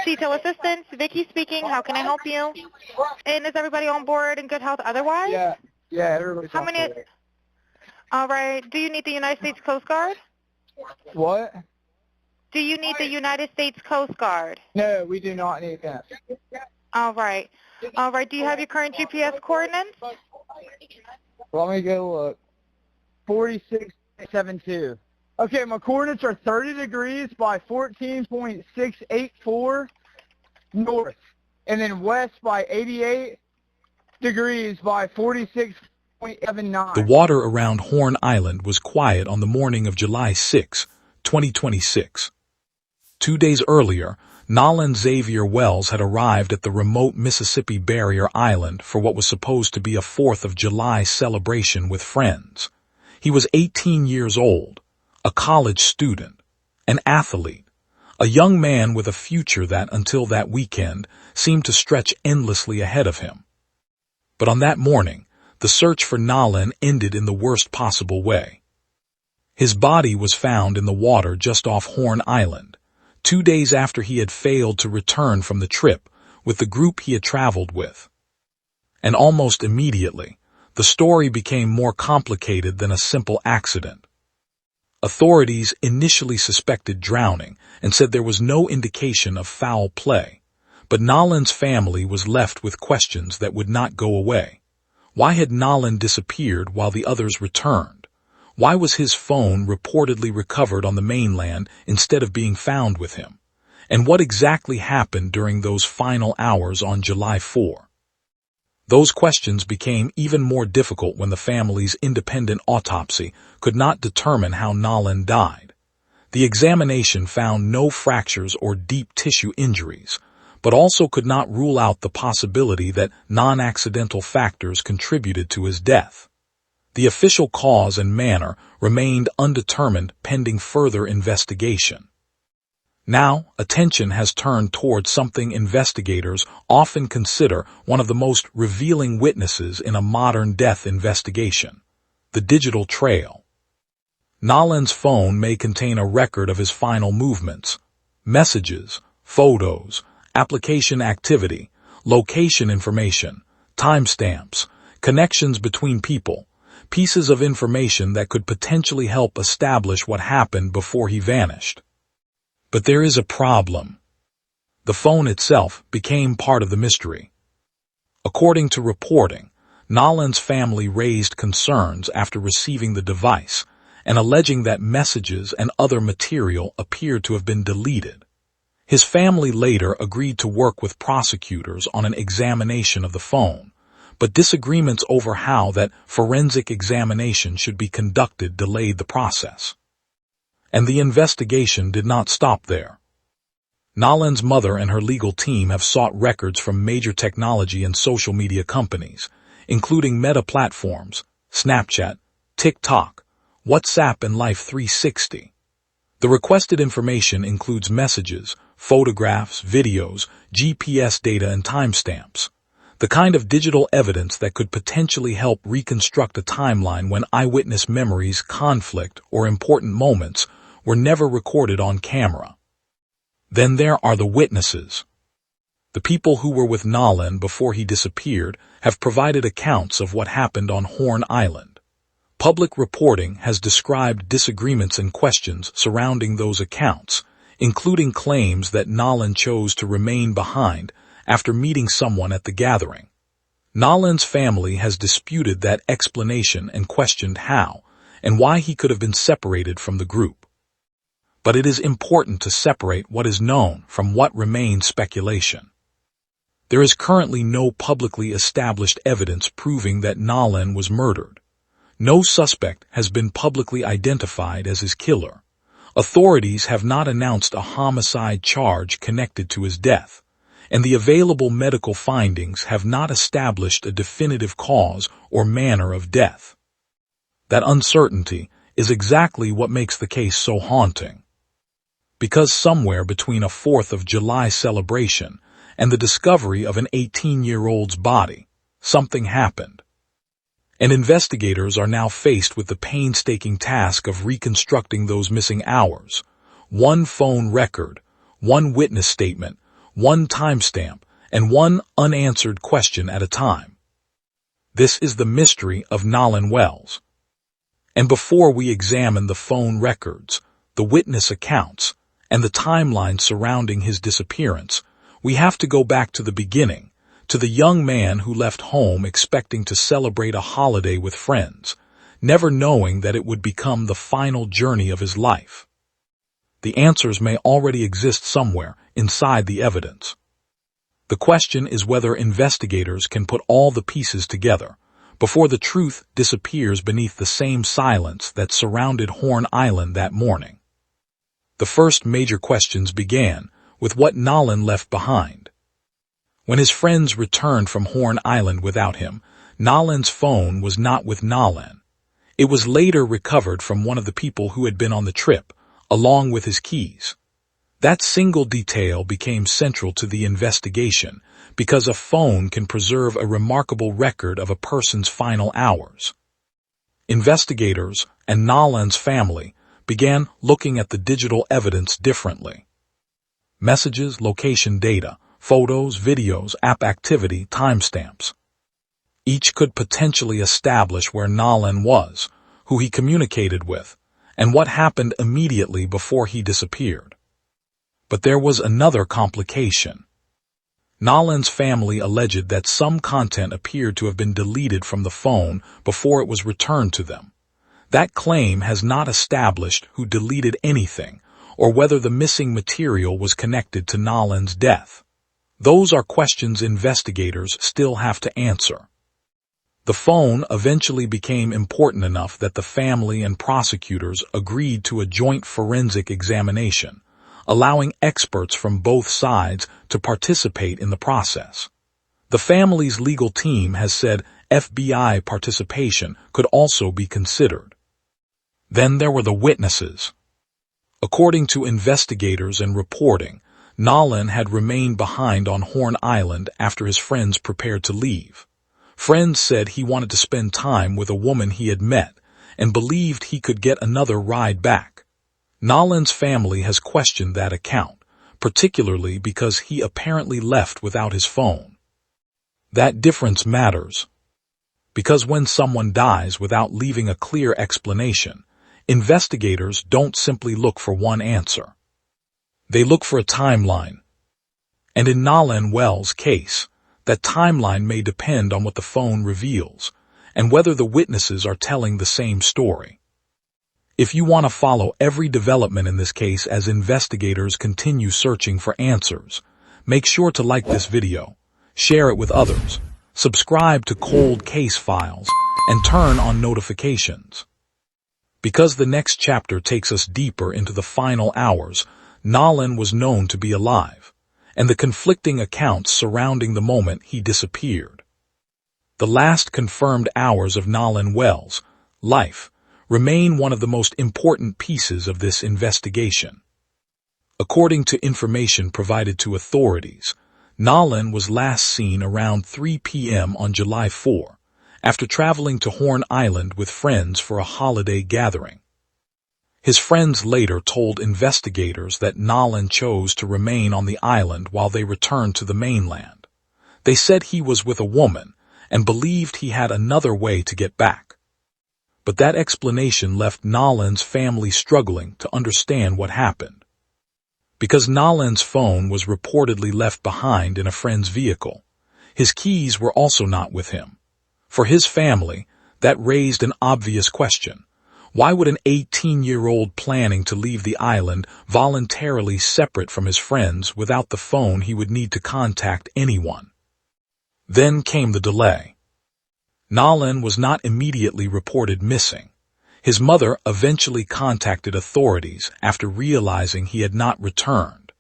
Detail Assistance, Vicky speaking. How can I help you? And is everybody on board in good health otherwise? Yeah, everybody's How on many? board. All right. Do you need the United States Coast Guard? What? Do you need the United States Coast Guard? No, we do not need that. All right. All right. Do you have your current GPS coordinates? Let me go look. 46.72. Okay, my coordinates are 30 degrees by 14.684 north, and then west by 88 degrees by 46.79. The water around Horn Island was quiet on the morning of July 6, 2026. 2 days earlier, Nolan Wells had arrived at the remote Mississippi Barrier Island for what was supposed to be a 4th of July celebration with friends. He was 18 years old, a college student, an athlete, a young man with a future that, until that weekend, seemed to stretch endlessly ahead of him. But on that morning, the search for Nolan ended in the worst possible way. His body was found in the water just off Horn Island, 2 days after he had failed to return from the trip with the group he had traveled with. And almost immediately, the story became more complicated than a simple accident. Authorities initially suspected drowning and said there was no indication of foul play, but Nolan's family was left with questions that would not go away. Why had Nolan disappeared while the others returned? Why was his phone reportedly recovered on the mainland instead of being found with him? And what exactly happened during those final hours on July 4? Those questions became even more difficult when the family's independent autopsy could not determine how Nolan died. The examination found no fractures or deep tissue injuries, but also could not rule out the possibility that non-accidental factors contributed to his death. The official cause and manner remained undetermined pending further investigation. Now, attention has turned towards something investigators often consider one of the most revealing witnesses in a modern death investigation: the digital trail. Nolan's phone may contain a record of his final movements, messages, photos, application activity, location information, timestamps, connections between people, pieces of information that could potentially help establish what happened before he vanished. But there is a problem. The phone itself became part of the mystery. According to reporting, Nolan's family raised concerns after receiving the device and alleging that messages and other material appeared to have been deleted. His family later agreed to work with prosecutors on an examination of the phone, but disagreements over how that forensic examination should be conducted delayed the process. And the investigation did not stop there. Nolan's mother and her legal team have sought records from major technology and social media companies, including Meta platforms, Snapchat, TikTok, WhatsApp, and Life 360. The requested information includes messages, photographs, videos, GPS data, and timestamps, the kind of digital evidence that could potentially help reconstruct a timeline when eyewitness memories, conflict, or important moments were never recorded on camera. Then there are the witnesses. The people who were with Nolan before he disappeared have provided accounts of what happened on Horn Island. Public reporting has described disagreements and questions surrounding those accounts, including claims that Nolan chose to remain behind after meeting someone at the gathering. Nolan's family has disputed that explanation and questioned how and why he could have been separated from the group. But it is important to separate what is known from what remains speculation. There is currently no publicly established evidence proving that Nolan was murdered. No suspect has been publicly identified as his killer. Authorities have not announced a homicide charge connected to his death, and the available medical findings have not established a definitive cause or manner of death. That uncertainty is exactly what makes the case so haunting. Because somewhere between a 4th of July celebration and the discovery of an 18-year-old's body, something happened. And investigators are now faced with the painstaking task of reconstructing those missing hours. One phone record, one witness statement, one timestamp, and one unanswered question at a time. This is the mystery of Nolan Wells. And before we examine the phone records, the witness accounts, and the timeline surrounding his disappearance, we have to go back to the beginning, to the young man who left home expecting to celebrate a holiday with friends, never knowing that it would become the final journey of his life. The answers may already exist somewhere inside the evidence. The question is whether investigators can put all the pieces together before the truth disappears beneath the same silence that surrounded Horn Island that morning. The first major questions began with what Nolan left behind. When his friends returned from Horn Island without him, Nolan's phone was not with Nolan. It was later recovered from one of the people who had been on the trip, along with his keys. That single detail became central to the investigation because a phone can preserve a remarkable record of a person's final hours. Investigators and Nolan's family began looking at the digital evidence differently. Messages, location data, photos, videos, app activity, timestamps. Each could potentially establish where Nolan was, who he communicated with, and what happened immediately before he disappeared. But there was another complication. Nolan's family alleged that some content appeared to have been deleted from the phone before it was returned to them. That claim has not established who deleted anything or whether the missing material was connected to Nolan's death. Those are questions investigators still have to answer. The phone eventually became important enough that the family and prosecutors agreed to a joint forensic examination, allowing experts from both sides to participate in the process. The family's legal team has said FBI participation could also be considered. Then there were the witnesses. According to investigators and reporting, Nolan had remained behind on Horn Island after his friends prepared to leave. Friends said he wanted to spend time with a woman he had met and believed he could get another ride back. Nolan's family has questioned that account, particularly because he apparently left without his phone. That difference matters, because when someone dies without leaving a clear explanation, investigators don't simply look for one answer. They look for a timeline. And in Nolan Wells' case, that timeline may depend on what the phone reveals and whether the witnesses are telling the same story. If you want to follow every development in this case as investigators continue searching for answers, make sure to like this video, share it with others, subscribe to Cold Case Files, and turn on notifications. Because the next chapter takes us deeper into the final hours, Nolan was known to be alive, and the conflicting accounts surrounding the moment he disappeared. The last confirmed hours of Nolan Wells' life remain one of the most important pieces of this investigation. According to information provided to authorities, Nolan was last seen around 3 p.m. on July 4, after traveling to Horn Island with friends for a holiday gathering. His friends later told investigators that Nolan chose to remain on the island while they returned to the mainland. They said he was with a woman and believed he had another way to get back. But that explanation left Nolan's family struggling to understand what happened. Because Nolan's phone was reportedly left behind in a friend's vehicle, his keys were also not with him. For his family, that raised an obvious question. Why would an 18-year-old planning to leave the island voluntarily separate from his friends without the phone he would need to contact anyone? Then came the delay. Nolan was not immediately reported missing. His mother eventually contacted authorities after realizing he had not returned.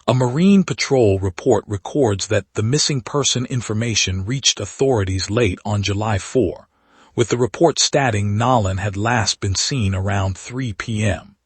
A Marine Patrol report records that the missing person information reached authorities late on July 4, with the report stating Nolan had last been seen around 3 p.m.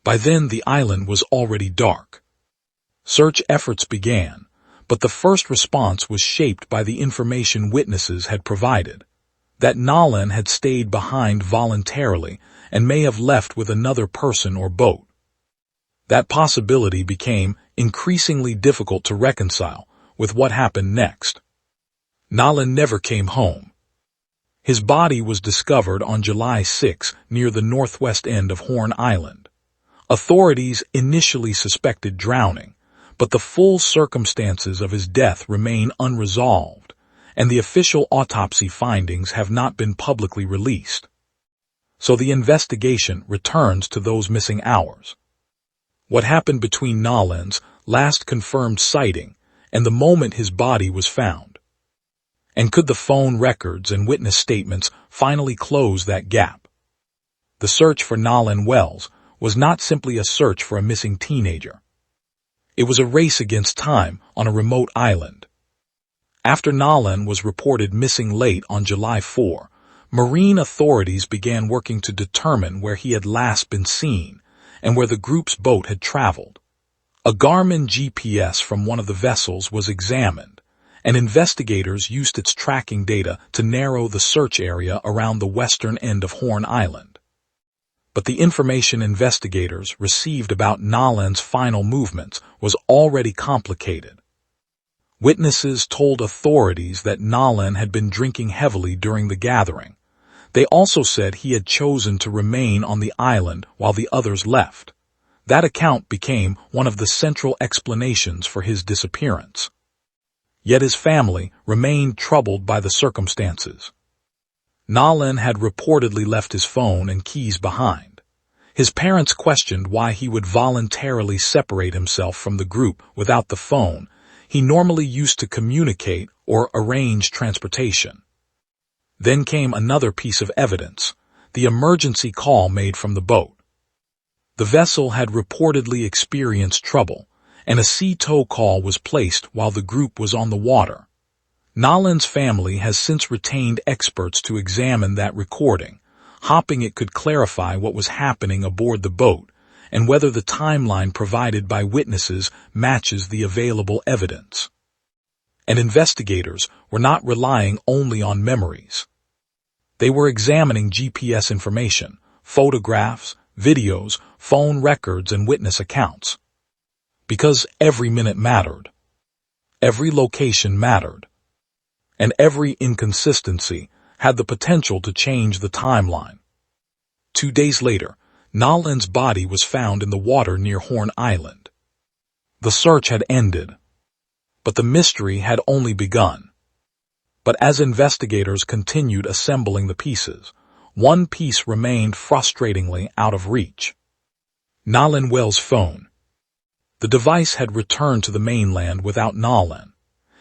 By then, the island was already dark. Search efforts began, but the first response was shaped by the information witnesses had provided, that Nolan had stayed behind voluntarily and may have left with another person or boat. That possibility became increasingly difficult to reconcile with what happened next. Nolan never came home. His body was discovered on July 6 near the northwest end of Horn Island. Authorities initially suspected drowning, but the full circumstances of his death remain unresolved, and the official autopsy findings have not been publicly released. So the investigation returns to those missing hours. What happened between Nolan's last confirmed sighting and the moment his body was found? And could the phone records and witness statements finally close that gap? The search for Nolan Wells was not simply a search for a missing teenager. It was a race against time on a remote island. After Nolan was reported missing late on July 4, marine authorities began working to determine where he had last been seen and where the group's boat had traveled. A Garmin GPS from one of the vessels was examined, and investigators used its tracking data to narrow the search area around the western end of Horn Island. But the information investigators received about Nolan's final movements was already complicated. Witnesses told authorities that Nolan had been drinking heavily during the gathering. They also said he had chosen to remain on the island while the others left. That account became one of the central explanations for his disappearance. Yet his family remained troubled by the circumstances. Nolan had reportedly left his phone and keys behind. His parents questioned why he would voluntarily separate himself from the group without the phone he normally used to communicate or arrange transportation. Then came another piece of evidence, the emergency call made from the boat. The vessel had reportedly experienced trouble, and a sea tow call was placed while the group was on the water. Nolan's family has since retained experts to examine that recording, hoping it could clarify what was happening aboard the boat and whether the timeline provided by witnesses matches the available evidence. And investigators were not relying only on memories. They were examining GPS information, photographs, videos, phone records, and witness accounts. Because every minute mattered. Every location mattered. And every inconsistency had the potential to change the timeline. 2 days later, Nolan's body was found in the water near Horn Island. The search had ended, but the mystery had only begun. But as investigators continued assembling the pieces, one piece remained frustratingly out of reach. Nolan Wells' phone. The device had returned to the mainland without Nolan.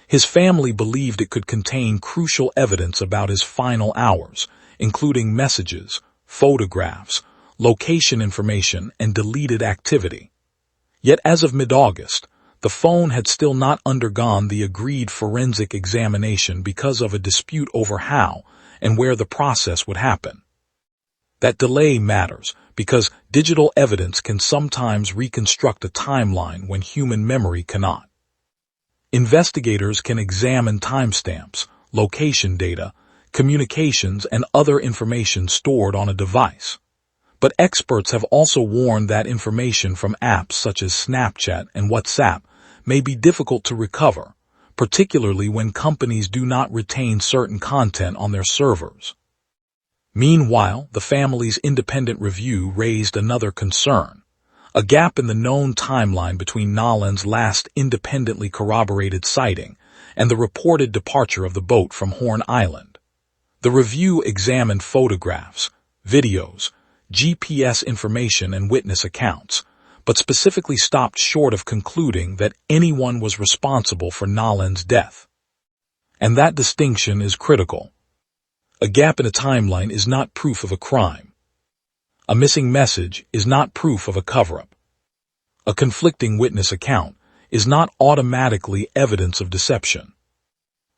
His family believed it could contain crucial evidence about his final hours, including messages, photographs, location information, and deleted activity. Yet as of mid-August, the phone had still not undergone the agreed forensic examination because of a dispute over how and where the process would happen. That delay matters because digital evidence can sometimes reconstruct a timeline when human memory cannot. Investigators can examine timestamps, location data, communications, and other information stored on a device. But experts have also warned that information from apps such as Snapchat and WhatsApp may be difficult to recover, particularly when companies do not retain certain content on their servers. Meanwhile, the family's independent review raised another concern, a gap in the known timeline between Nolan's last independently corroborated sighting and the reported departure of the boat from Horn Island. The review examined photographs, videos, GPS information, and witness accounts, but specifically stopped short of concluding that anyone was responsible for Nolan's death. And that distinction is critical. A gap in a timeline is not proof of a crime. A missing message is not proof of a cover-up. A conflicting witness account is not automatically evidence of deception.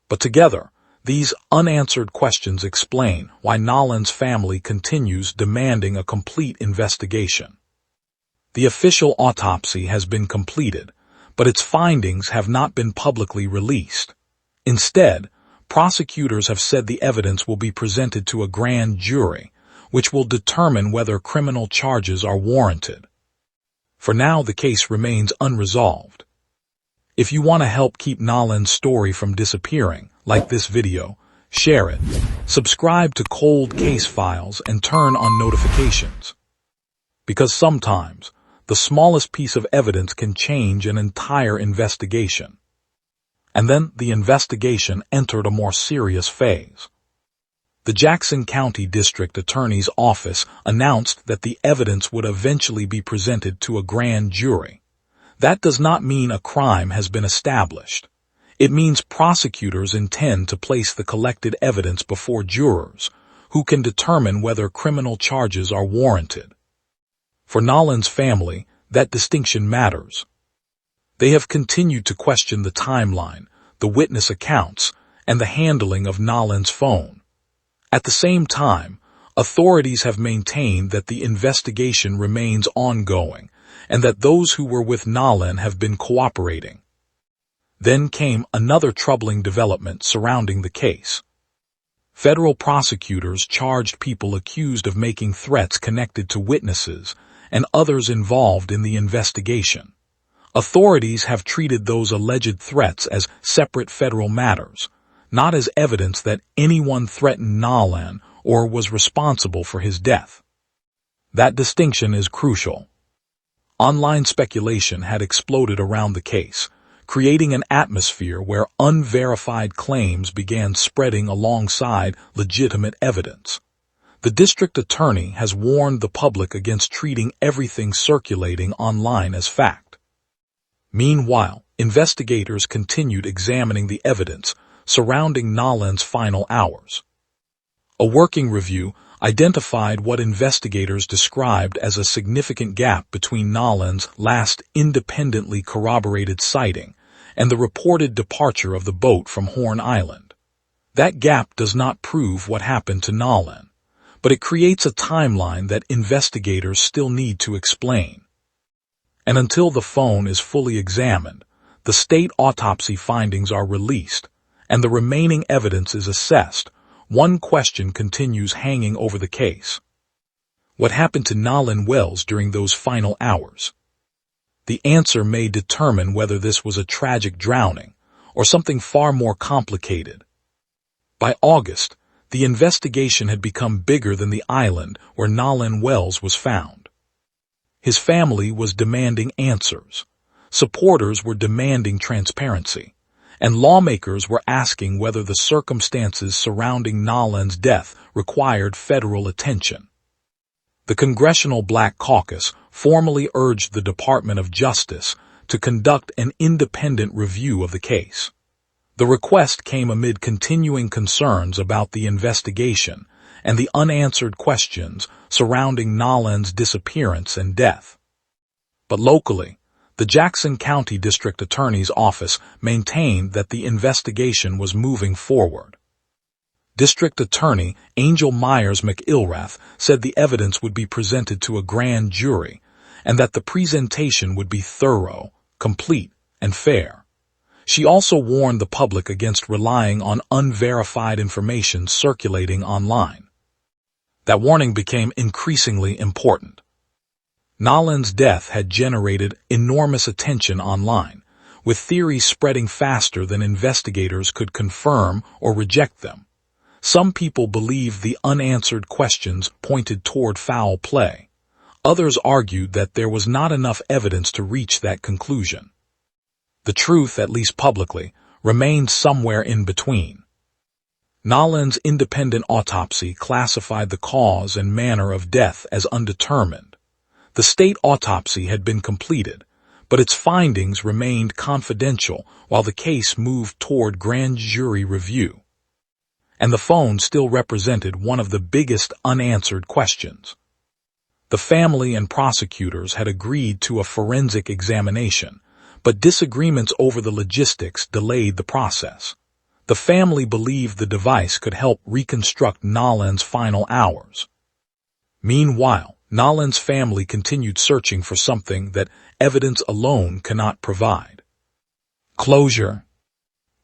But together, these unanswered questions explain why Nolan's family continues demanding a complete investigation. The official autopsy has been completed, but its findings have not been publicly released. Instead, prosecutors have said the evidence will be presented to a grand jury, which will determine whether criminal charges are warranted. For now, the case remains unresolved. If you want to help keep Nolan's story from disappearing, like this video, share it, subscribe to Cold Case Files, and turn on notifications. Because sometimes, the smallest piece of evidence can change an entire investigation. And then the investigation entered a more serious phase. The Jackson County District Attorney's Office announced that the evidence would eventually be presented to a grand jury. That does not mean a crime has been established. It means prosecutors intend to place the collected evidence before jurors, who can determine whether criminal charges are warranted. For Nolan's family, that distinction matters. They have continued to question the timeline, the witness accounts, and the handling of Nolan's phone. At the same time, authorities have maintained that the investigation remains ongoing and that those who were with Nolan have been cooperating. Then came another troubling development surrounding the case. Federal prosecutors charged people accused of making threats connected to witnesses and others involved in the investigation. Authorities have treated those alleged threats as separate federal matters, not as evidence that anyone threatened Nolan or was responsible for his death. That distinction is crucial. Online speculation had exploded around the case, creating an atmosphere where unverified claims began spreading alongside legitimate evidence. The district attorney has warned the public against treating everything circulating online as fact. Meanwhile, investigators continued examining the evidence surrounding Nolan's final hours. A working review identified what investigators described as a significant gap between Nolan's last independently corroborated sighting and the reported departure of the boat from Horn Island. That gap does not prove what happened to Nolan, but it creates a timeline that investigators still need to explain. And until the phone is fully examined, the state autopsy findings are released, and the remaining evidence is assessed, one question continues hanging over the case. What happened to Nolan Wells during those final hours? The answer may determine whether this was a tragic drowning or something far more complicated. By August, the investigation had become bigger than the island where Nolan Wells was found. His family was demanding answers, supporters were demanding transparency, and lawmakers were asking whether the circumstances surrounding Nolan's death required federal attention. The Congressional Black Caucus formally urged the Department of Justice to conduct an independent review of the case. The request came amid continuing concerns about the investigation and the unanswered questions surrounding Nolan's disappearance and death. But locally, the Jackson County District Attorney's Office maintained that the investigation was moving forward. District Attorney Angel Myers McIlrath said the evidence would be presented to a grand jury and that the presentation would be thorough, complete, and fair. She also warned the public against relying on unverified information circulating online. That warning became increasingly important. Nolan's death had generated enormous attention online, with theories spreading faster than investigators could confirm or reject them. Some people believed the unanswered questions pointed toward foul play. Others argued that there was not enough evidence to reach that conclusion. The truth, at least publicly, remained somewhere in between. Nolan's independent autopsy classified the cause and manner of death as undetermined. The state autopsy had been completed, but its findings remained confidential while the case moved toward grand jury review. And the phone still represented one of the biggest unanswered questions. The family and prosecutors had agreed to a forensic examination, but disagreements over the logistics delayed the process. The family believed the device could help reconstruct Nolan's final hours. Meanwhile, Nolan's family continued searching for something that evidence alone cannot provide. Closure.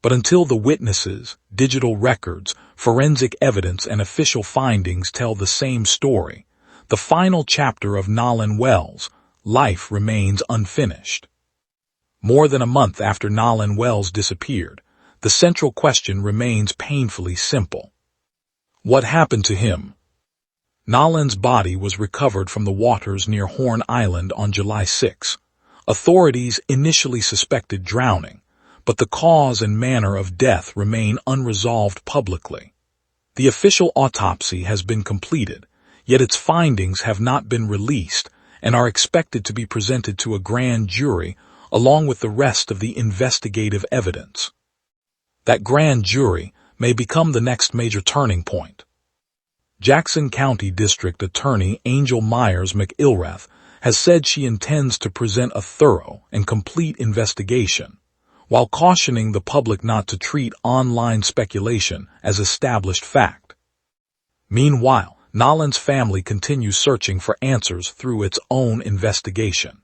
But until the witnesses, digital records, forensic evidence, and official findings tell the same story, the final chapter of Nolan Wells' life remains unfinished. More than a month after Nolan Wells disappeared, the central question remains painfully simple. What happened to him? Nolan's body was recovered from the waters near Horn Island on July 6. Authorities initially suspected drowning, but the cause and manner of death remain unresolved publicly. The official autopsy has been completed, yet its findings have not been released and are expected to be presented to a grand jury along with the rest of the investigative evidence. That grand jury may become the next major turning point. Jackson County District Attorney Angel Myers McIlrath has said she intends to present a thorough and complete investigation, while cautioning the public not to treat online speculation as established fact. Meanwhile, Nolan's family continues searching for answers through its own investigation.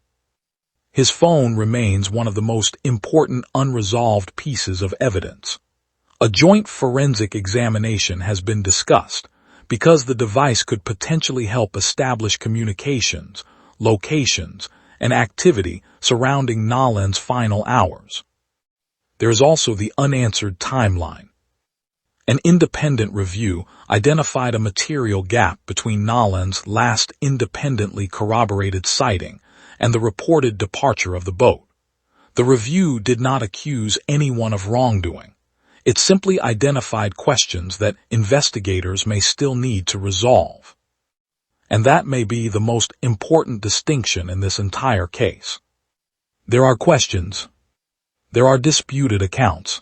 His phone remains one of the most important unresolved pieces of evidence. A joint forensic examination has been discussed because the device could potentially help establish communications, locations, and activity surrounding Nolan's final hours. There is also the unanswered timeline. An independent review identified a material gap between Nolan's last independently corroborated sighting and the reported departure of the boat. The review did not accuse anyone of wrongdoing. It simply identified questions that investigators may still need to resolve. And that may be the most important distinction in this entire case. There are questions. There are disputed accounts.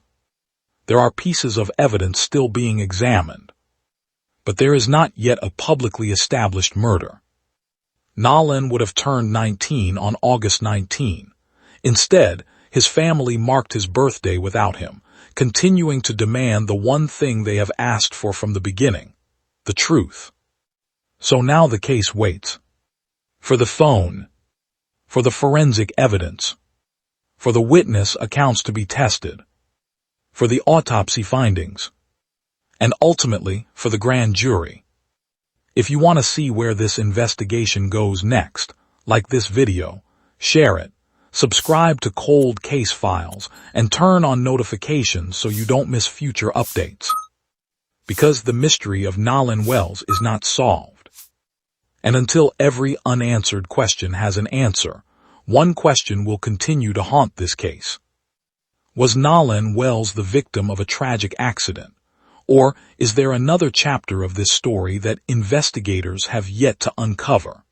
There are pieces of evidence still being examined. But there is not yet a publicly established murder. Nolan would have turned 19 on August 19. Instead, his family marked his birthday without him, continuing to demand the one thing they have asked for from the beginning, the truth. So now the case waits. For the phone. For the forensic evidence. For the witness accounts to be tested. For the autopsy findings. And ultimately, for the grand jury. If you want to see where this investigation goes next, like this video, share it, subscribe to Cold Case Files, and turn on notifications so you don't miss future updates. Because the mystery of Nolan Wells is not solved. And until every unanswered question has an answer, one question will continue to haunt this case. Was Nolan Wells the victim of a tragic accident? Or is there another chapter of this story that investigators have yet to uncover?